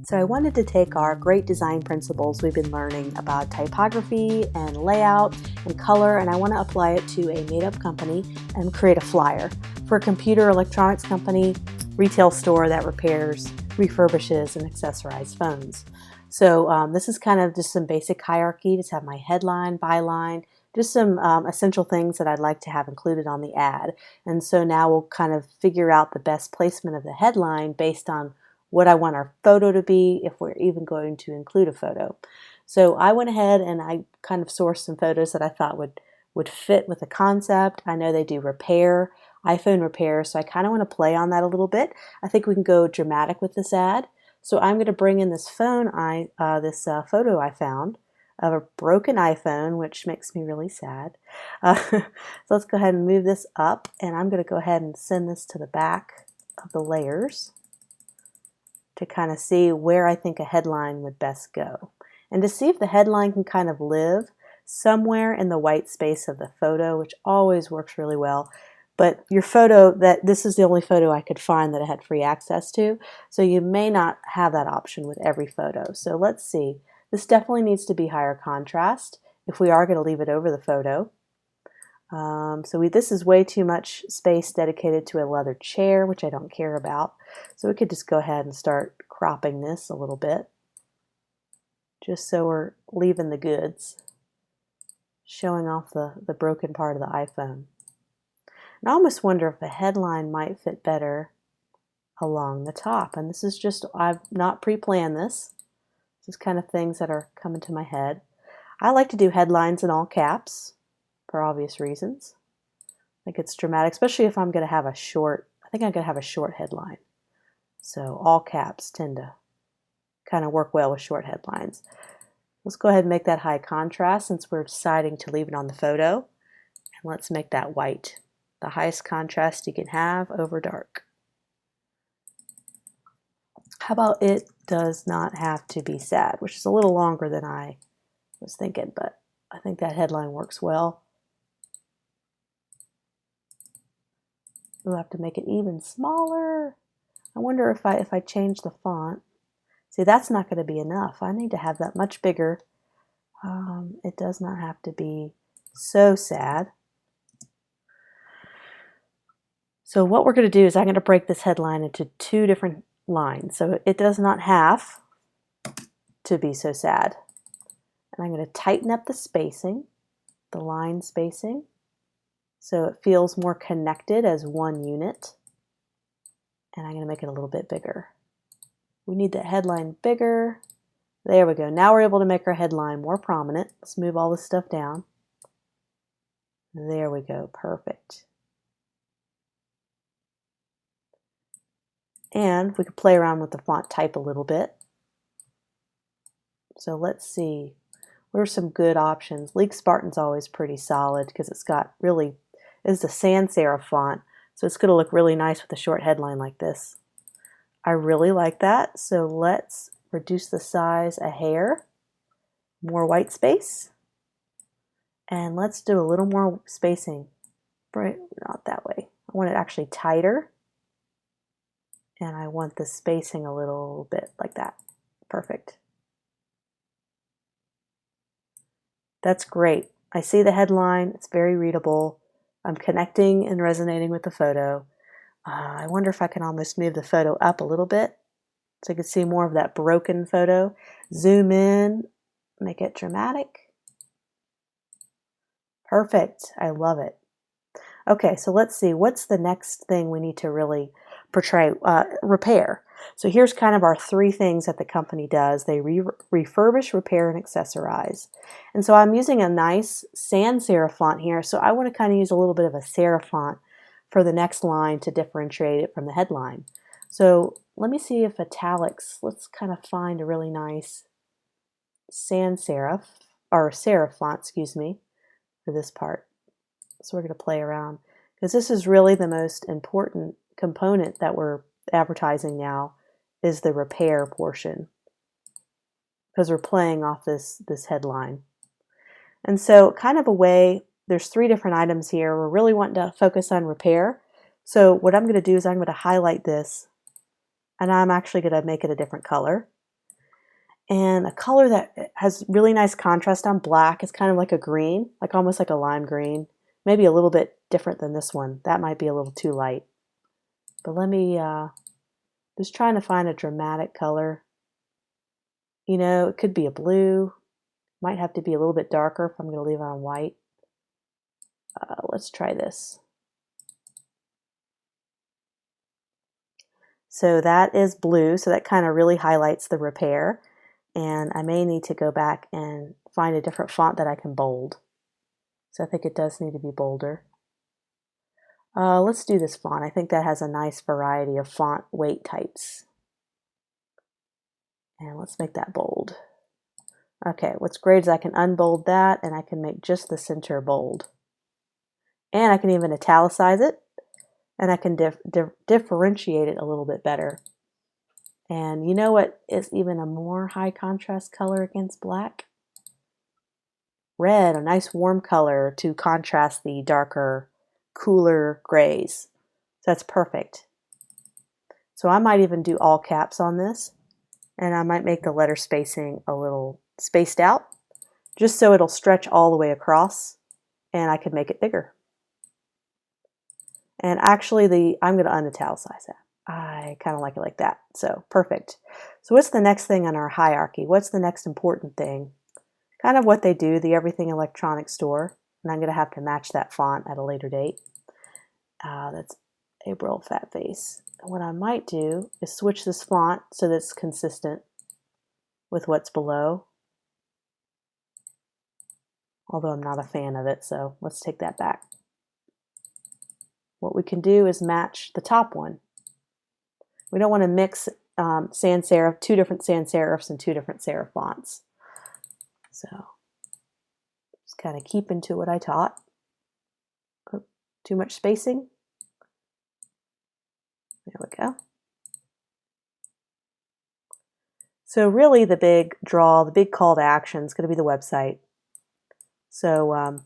So I wanted to take our great design principles we've been learning about typography and layout and color, and I want to apply it to a made-up company and create a flyer for a computer electronics company, retail store that repairs, refurbishes, and accessorizes phones. So this is kind of just some basic hierarchy. Just have my headline, byline, just some essential things that I'd like to have included on the ad. And so now we'll kind of figure out the best placement of the headline based on what I want our photo to be, if we're even going to include a photo. So I went ahead and I kind of sourced some photos that I thought would fit with the concept. I know they do repair, iPhone repair, so I kind of want to play on that a little bit. I think we can go dramatic with this ad. So I'm going to bring in this photo I found of a broken iPhone, which makes me really sad. So let's go ahead and move this up, and I'm going to go ahead and send this to the back of the layers to kind of see where I think a headline would best go. And to see if the headline can kind of live somewhere in the white space of the photo, which always works really well. But your photo, this is the only photo I could find that I had free access to, so you may not have that option with every photo. So let's see. This definitely needs to be higher contrast if we are going to leave it over the photo. This is way too much space dedicated to a leather chair, which I don't care about. So we could just go ahead and start cropping this a little bit, just so we're leaving the goods, showing off the broken part of the iPhone. And I almost wonder if the headline might fit better along the top. And this is just, I've not pre-planned this. This is kind of things that are coming to my head. I like to do headlines in all caps for obvious reasons. I think it's dramatic, especially if I'm going to have a short, I think I'm going to have a short headline. So all caps tend to kind of work well with short headlines. Let's go ahead and make that high contrast since we're deciding to leave it on the photo. And let's make that white, the highest contrast you can have over dark. How about it does not have to be sad, which is a little longer than I was thinking, but I think that headline works well. We'll have to make it even smaller. I wonder if I change the font. See, that's not going to be enough. I need to have that much bigger. It does not have to be so sad. So what we're going to do is I'm going to break this headline into two different lines. So it does not have to be so sad. And I'm going to tighten up the spacing, the line spacing, so it feels more connected as one unit. And I'm going to make it a little bit bigger. We need that headline bigger. There we go. Now we're able to make our headline more prominent. Let's move all this stuff down. There we go. Perfect. And we could play around with the font type a little bit. So let's see. What are some good options? League Spartan's always pretty solid because it's got really, it's a sans serif font. So it's going to look really nice with a short headline like this. I really like that. So let's reduce the size a hair, more white space, and let's do a little more spacing. Right, not that way. I want it actually tighter, and I want the spacing a little bit like that. Perfect. That's great. I see the headline. It's very readable. I'm connecting and resonating with the photo. I wonder if I can almost move the photo up a little bit so you can see more of that broken photo. Zoom in, make it dramatic. Perfect. I love it. Okay, so let's see. What's the next thing we need to really portray? Repair. So here's kind of our three things that the company does. They refurbish, repair, and accessorize. And so I'm using a nice sans serif font here. So I want to kind of use a little bit of a serif font for the next line to differentiate it from the headline. So let me see if italics, let's kind of find a really nice sans serif, or serif font, excuse me, for this part. So we're going to play around because this is really the most important component that we're advertising now is the repair portion because we're playing off this headline. And so kind of a way, there's three different items here. We're really wanting to focus on repair. So what I'm going to do is I'm going to highlight this, and I'm actually going to make it a different color. And a color that has really nice contrast on black is kind of like a green, like almost like a lime green. Maybe a little bit different than this one. That might be a little too light. But let me, just trying to find a dramatic color. You know, it could be a blue. Might have to be a little bit darker if I'm going to leave it on white. Let's try this. So that is blue, so that kind of really highlights the repair. And I may need to go back and find a different font that I can bold. So I think it does need to be bolder. Let's do this font. I think that has a nice variety of font weight types. And let's make that bold. Okay, what's great is I can unbold that and I can make just the center bold. And I can even italicize it, and I can differentiate it a little bit better. And you know what is even a more high contrast color against black? Red, a nice warm color to contrast the darker, cooler grays. So that's perfect. So I might even do all caps on this, and I might make the letter spacing a little spaced out, just so it'll stretch all the way across, and I can make it bigger. And actually, I'm going to unitalicize that. I kind of like it like that. So perfect. So what's the next thing on our hierarchy? What's the next important thing? Kind of what they do, the Everything Electronic Store. And I'm going to have to match that font at a later date. That's April Fat Face. And what I might do is switch this font so that it's consistent with what's below. Although I'm not a fan of it, so let's take that back. What we can do is match the top one. We don't want to mix sans serif, two different sans serifs and two different serif fonts. So just kind of keep into what I taught. Oh, too much spacing. There we go. So really the big draw, the big call to action is going to be the website. So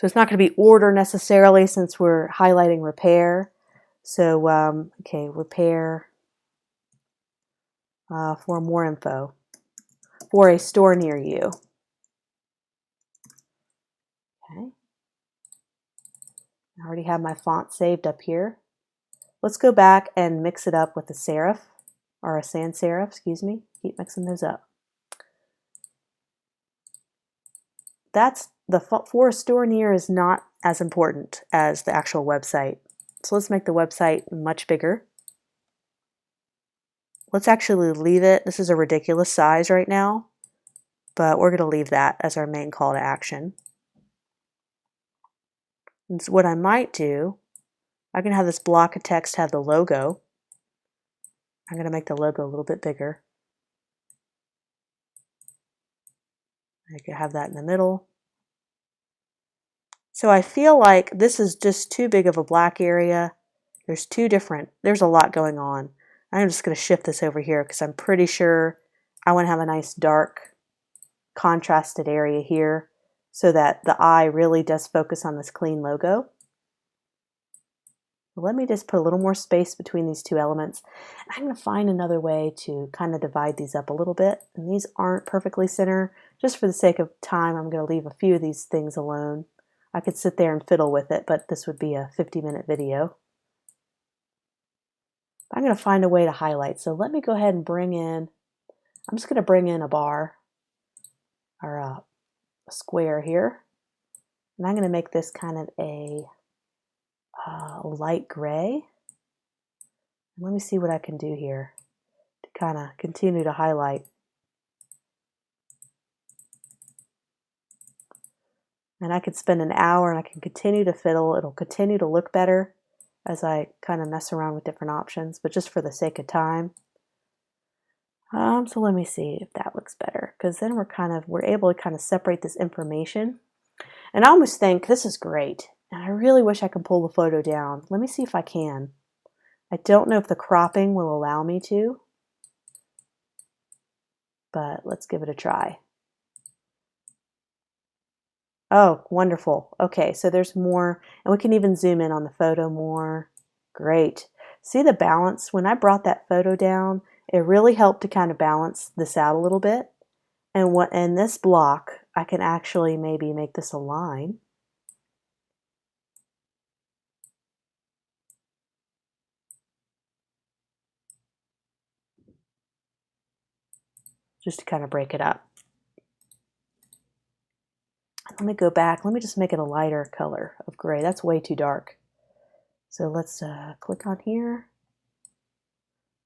it's not going to be order necessarily since we're highlighting repair. So, okay, repair for more info for a store near you. Okay. I already have my font saved up here. Let's go back and mix it up with a serif, or a sans serif, excuse me. Keep mixing those up. That's the for a store near is not as important as the actual website. So let's make the website much bigger. Let's actually leave it. This is a ridiculous size right now, but we're going to leave that as our main call to action. And so what I might do, I can have this block of text have the logo. I'm going to make the logo a little bit bigger. I could have that in the middle. So I feel like this is just too big of a black area. There's a lot going on. I'm just going to shift this over here because I'm pretty sure I want to have a nice dark contrasted area here so that the eye really does focus on this clean logo. Let me just put a little more space between these two elements. I'm going to find another way to kind of divide these up a little bit. And these aren't perfectly center. Just for the sake of time, I'm going to leave a few of these things alone. I could sit there and fiddle with it, but this would be a 50-minute video. I'm going to find a way to highlight. So let me go ahead and I'm just going to bring in a bar or a square here. And I'm going to make this kind of a light gray. Let me see what I can do here to kind of continue to highlight. And I could spend an hour and I can continue to fiddle. It'll continue to look better as I kind of mess around with different options, but just for the sake of time. So let me see if that looks better, because then we're able to kind of separate this information. And I almost think this is great. And I really wish I could pull the photo down. Let me see if I can. I don't know if the cropping will allow me to, but let's give it a try. Oh, wonderful. Okay, so there's more, and we can even zoom in on the photo more. Great. See the balance? When I brought that photo down, it really helped to kind of balance this out a little bit. And what in this block, I can actually maybe make this a line. Just to kind of break it up. Let me go back. Let me just make it a lighter color of gray. That's way too dark. So let's click on here.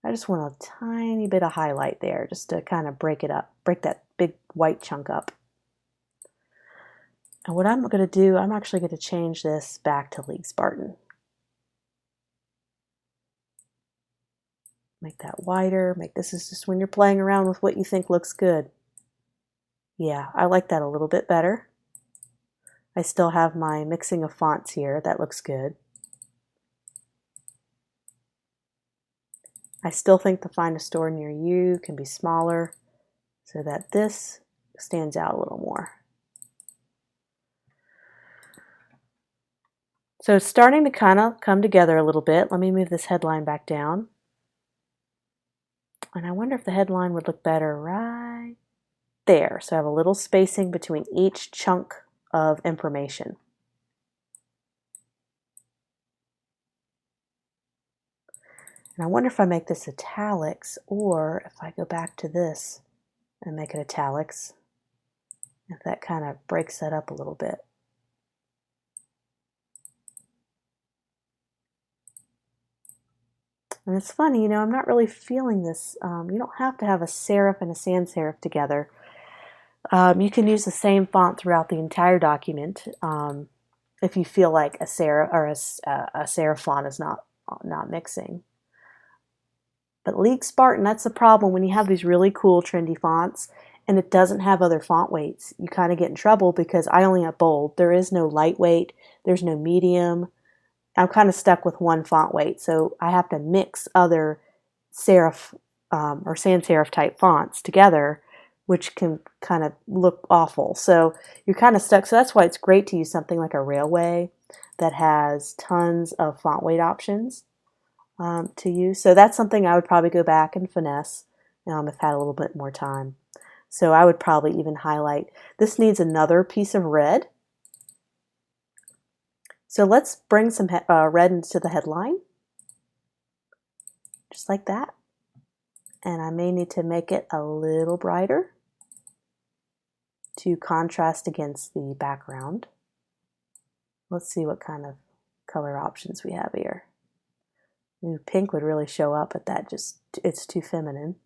I just want a tiny bit of highlight there just to kind of break it up, break that big white chunk up. And what I'm going to do, I'm actually going to change this back to League Spartan. Make that wider. This is just when you're playing around with what you think looks good. Yeah, I like that a little bit better. I still have my mixing of fonts here. That looks good. I still think the Find a Store Near You can be smaller so that this stands out a little more. So it's starting to kind of come together a little bit. Let me move this headline back down. And I wonder if the headline would look better right there. So I have a little spacing between each chunk of information. And I wonder if I make this italics, or if I go back to this and make it italics, if that kind of breaks that up a little bit. And it's funny, you know, I'm not really feeling this. You don't have to have a serif and a sans serif together. You can use the same font throughout the entire document if you feel like a serif or a serif font is not mixing. But League Spartan, that's the problem when you have these really cool trendy fonts and it doesn't have other font weights. You kind of get in trouble because I only have bold. There is no lightweight. There's no medium. I'm kind of stuck with one font weight, so I have to mix other serif or sans serif type fonts together, which can kind of look awful. So you're kind of stuck. So that's why it's great to use something like a Railway that has tons of font weight options to use. So that's something I would probably go back and finesse if I had a little bit more time. So I would probably even highlight. This needs another piece of red. So let's bring some red into the headline, just like that. And I may need to make it a little brighter to contrast against the background. Let's see what kind of color options we have here. Ooh, pink would really show up, but it's too feminine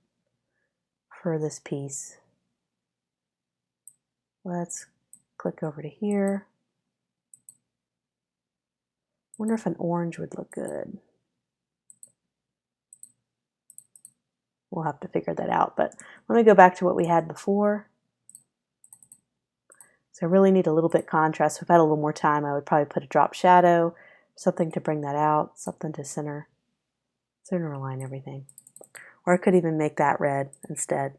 for this piece. Let's click over to here. Wonder if an orange would look good. We'll have to figure that out, but let me go back to what we had before. So I really need a little bit contrast. If I had a little more time, I would probably put a drop shadow, something to bring that out, something to center align everything. Or I could even make that red instead.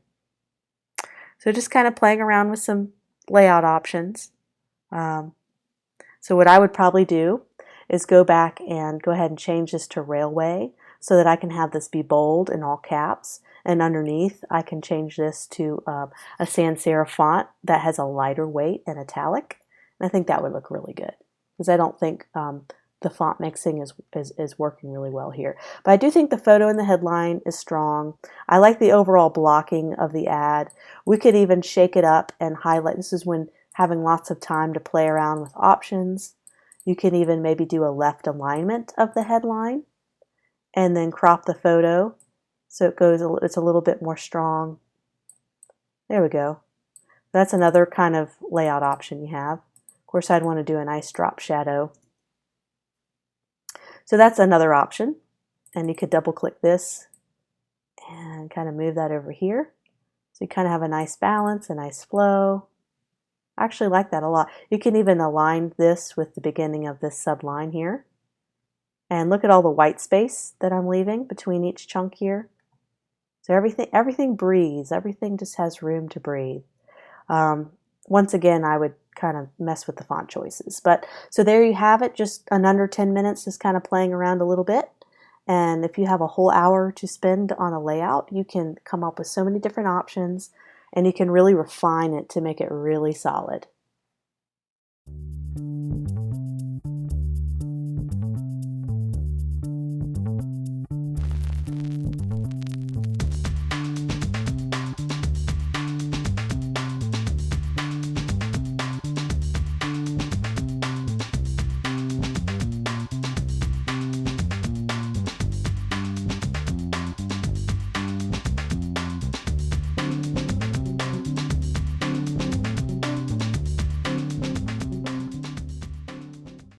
So just kind of playing around with some layout options. So what I would probably do is go back and go ahead and change this to Railway so that I can have this be bold in all caps. And underneath, I can change this to a sans serif font that has a lighter weight and italic. And I think that would look really good because I don't think the font mixing is working really well here. But I do think the photo in the headline is strong. I like the overall blocking of the ad. We could even shake it up and highlight. This is when having lots of time to play around with options. You can even maybe do a left alignment of the headline and then crop the photo so it's a little bit more strong. There we go. That's another kind of layout option you have. Of course, I'd want to do a nice drop shadow. So that's another option. And you could double click this and kind of move that over here. So you kind of have a nice balance, a nice flow. I actually like that a lot. You can even align this with the beginning of this subline here. And look at all the white space that I'm leaving between each chunk here. So everything breathes. Everything just has room to breathe. once again, I would kind of mess with the font choices. But so there you have it, just in under 10 minutes, just kind of playing around a little bit. And if you have a whole hour to spend on a layout, you can come up with so many different options and you can really refine it to make it really solid.